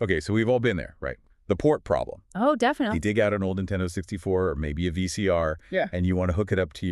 Okay, so we've all been there, right? The port problem. Oh, definitely. You dig out an old Nintendo 64 or maybe a VCR, Yeah. and you want to hook it up to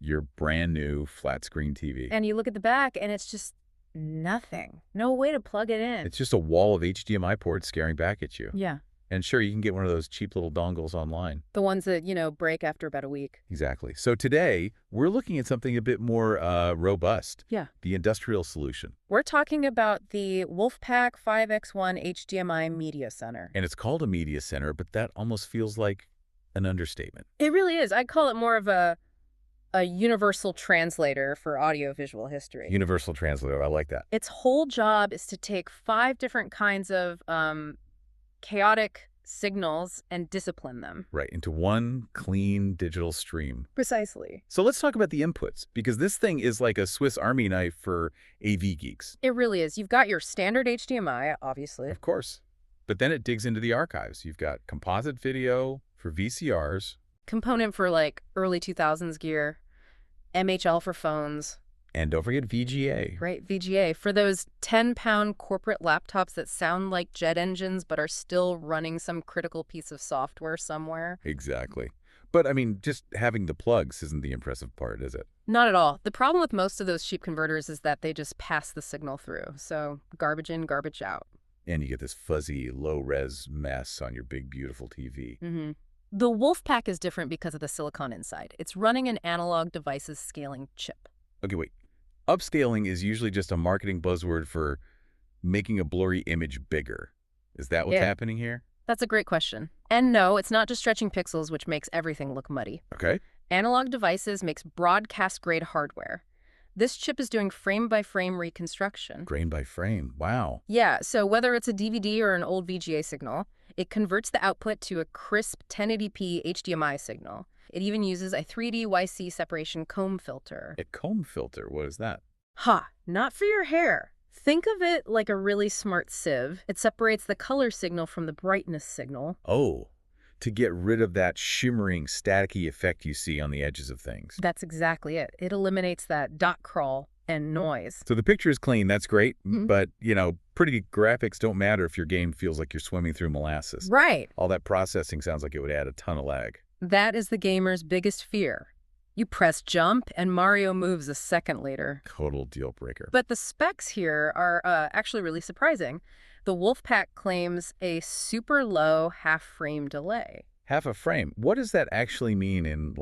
your brand new flat screen TV. And you look at the back, and it's just nothing. No way to plug it in. It's just a wall of HDMI ports staring back at you. Yeah. And sure, you can get one of those cheap little dongles online. The ones that, break after about a week. Exactly. So today, we're looking at something a bit more robust. Yeah. The industrial solution. We're talking about the WolfPack 5X1 HDMI Media Center. And it's called a media center, but that almost feels like an understatement. It really is. I'd call it more of a universal translator for audiovisual history. Universal translator. I like that. Its whole job is to take 5 different kinds of chaotic signals and discipline them. Right, into one clean digital stream. Precisely. So let's talk about the inputs, because this thing is like a Swiss Army knife for AV geeks. It really is. You've got your standard HDMI, obviously. Of course. But then it digs into the archives. You've got composite video for VCRs. Component for like early 2000s gear. MHL for phones. And don't forget VGA. Right, VGA. For those 10-pound corporate laptops that sound like jet engines but are still running some critical piece of software somewhere. Exactly. But, I mean, just having the plugs isn't the impressive part, is it? Not at all. The problem with most of those cheap converters is that they just pass the signal through. So garbage in, garbage out. And you get this fuzzy, low-res mess on your big, beautiful TV. Mm-hmm. The WolfPack is different because of the silicon inside. It's running an analog devices scaling chip. Okay, wait. Upscaling is usually just a marketing buzzword for making a blurry image bigger. Is that what's happening here? That's a great question. And no, it's not just stretching pixels, which makes everything look muddy. Okay. Analog devices makes broadcast-grade hardware. This chip is doing frame-by-frame reconstruction. Grain by frame. Wow. Yeah, so whether it's a DVD or an old VGA signal, it converts the output to a crisp 1080p HDMI signal. It even uses a 3D YC separation comb filter. A comb filter? What is that? Not for your hair. Think of it like a really smart sieve. It separates the color signal from the brightness signal. Oh, to get rid of that shimmering, staticky effect you see on the edges of things. That's exactly it. It eliminates that dot crawl and noise. So the picture is clean, that's great, but, pretty graphics don't matter if your game feels like you're swimming through molasses. Right. All that processing sounds like it would add a ton of lag. That is the gamer's biggest fear. You press jump, and Mario moves a second later. Total deal breaker. But the specs here are actually really surprising. The WolfPack claims a super low half-frame delay. Half a frame. What does that actually mean in,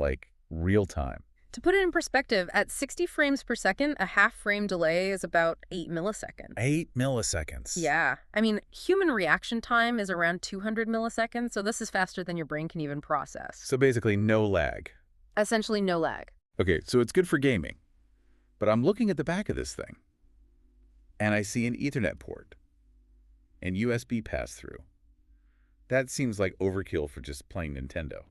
real time? To put it in perspective, at 60 frames per second, a half-frame delay is about 8 milliseconds. 8 milliseconds. Yeah. I mean, human reaction time is around 200 milliseconds, so this is faster than your brain can even process. So basically no lag. Essentially no lag. Okay, so it's good for gaming. But I'm looking at the back of this thing, and I see an Ethernet port and USB pass-through. That seems like overkill for just plain Nintendo.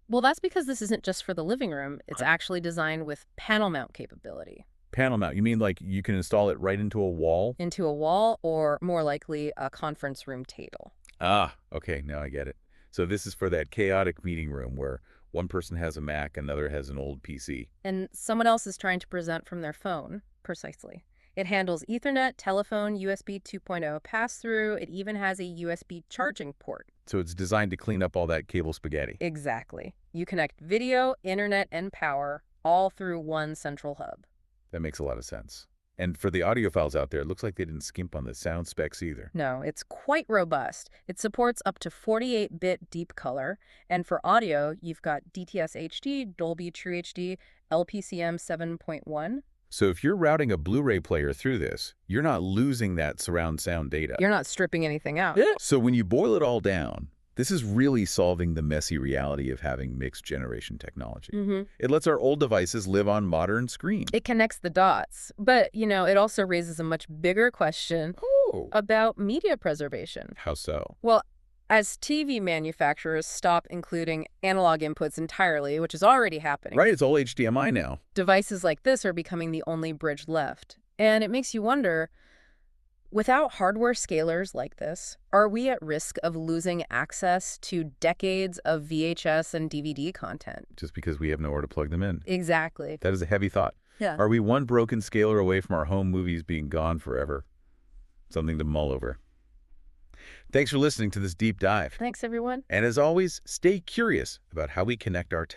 Well, that's because this isn't just for the living room. It's actually designed with panel mount capability. Panel mount, you mean like you can install it right into a wall? Into a wall, or more likely, a conference room table. Ah, okay, now I get it. So this is for that chaotic meeting room where one person has a Mac, another has an old PC. And someone else is trying to present from their phone. Precisely. It handles Ethernet, telephone, USB 2.0 pass-through. It even has a USB charging port. So it's designed to clean up all that cable spaghetti. Exactly. You connect video, internet, and power all through one central hub. That makes a lot of sense. And for the audiophiles out there, it looks like they didn't skimp on the sound specs either. No, it's quite robust. It supports up to 48-bit deep color. And for audio, you've got DTS HD, Dolby True HD, LPCM 7.1. So if you're routing a Blu-ray player through this, you're not losing that surround sound data. You're not stripping anything out. So when you boil it all down, this is really solving the messy reality of having mixed generation technology. It lets our old devices live on modern screens. It connects the dots. But, it also raises a much bigger question about media preservation. How so? Well, as TV manufacturers stop including analog inputs entirely, which is already happening. Right, it's all HDMI now. Devices like this are becoming the only bridge left. And it makes you wonder, without hardware scalers like this, are we at risk of losing access to decades of VHS and DVD content? Just because we have nowhere to plug them in. Exactly. That is a heavy thought. Yeah. Are we one broken scaler away from our home movies being gone forever? Something to mull over. Thanks for listening to this deep dive. Thanks, everyone. And as always, stay curious about how we connect our tech.